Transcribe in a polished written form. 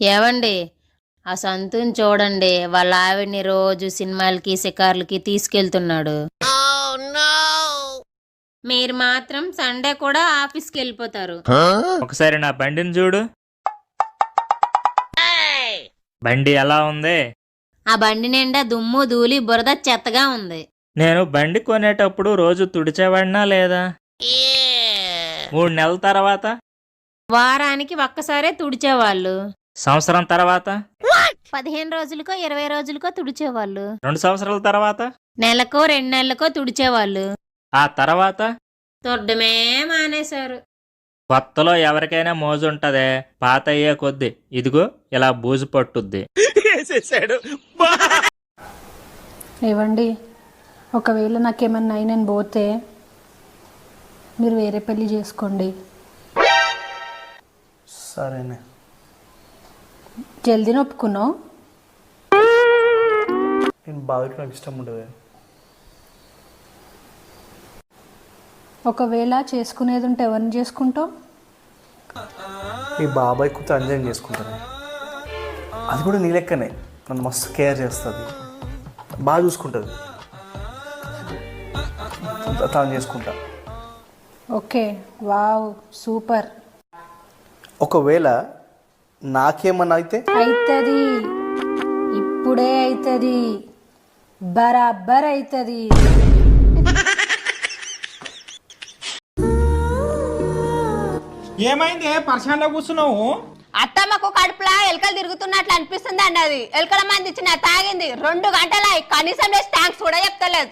ఏవండి, ఆ సంతుని చూడండి, వాళ్ళ ఆవిడ్ని రోజు సినిమాలకి షికార్లకి తీసుకెళ్తున్నాడు. మీరు మాత్రం సండే కూడా ఆఫీస్కి వెళ్ళిపోతారు. ఒకసారి నా బండిని చూడు. బండి ఎలా ఉంది? ఆ బండి నిండా దుమ్ము ధూళి బురద చెత్తగా ఉంది. నేను బండి కొనేటప్పుడు రోజు తుడిచేవాడినా లేదా? 3 నెలల తర్వాత? వారానికి ఒక్కసారే తుడిచేవాళ్ళు. సంవత్సరం తర్వాత? 15 రోజులకో 20 రోజులకో తుడిచేవాళ్ళు. 2 సంవత్సరాల తర్వాత? నెలకో 2 నెలలకో తుడిచేవాళ్ళు. ఆ తర్వాత? తొడ్డమే మానేశారు. కొత్తలో ఎవరికైనా మోజుంటదే, పాత అయ్యే కొద్ది ఇదిగో ఇలా బూజు పట్టుద్ది. ఏవండి, ఒకవేళ నాకేమన్నా అయి నేను పోతే మీరు వేరే పెళ్లి చేసుకోండి. సరేనే. జల్దీ ఒప్పుకున్నావు. నేను బావికి నాకు ఇష్టం ఉండదు. ఒకవేళ చేసుకునేది ఉంటే ఎవరిని చేసుకుంటావు? మీ బాబాయ్ కూతురు అంజన్ చేసుకుంటాను. అది కూడా నీ లెక్కనే నన్ను మస్తు కేర్ చేస్తుంది, బాగా చూసుకుంటుంది. తను చేసుకుంటా. Okay, wow, super. ఒకవేళ నాకేమన్నా అయితే అవుతుంది, ఇప్పుడే అవుతుంది, బరాబర్ అవుతుంది. ఏమైంది పర్షాన్లో కూర్చున్నావు? అత్తమ్మకు కడుపులా ఎలకలు తిరుగుతున్నట్లు అనిపిస్తుంది అండి. అది ఎలకల మంది ఇచ్చిన తాగింది 2 గంటల, కనీసం థ్యాంక్స్ కూడా చెప్తలేదు.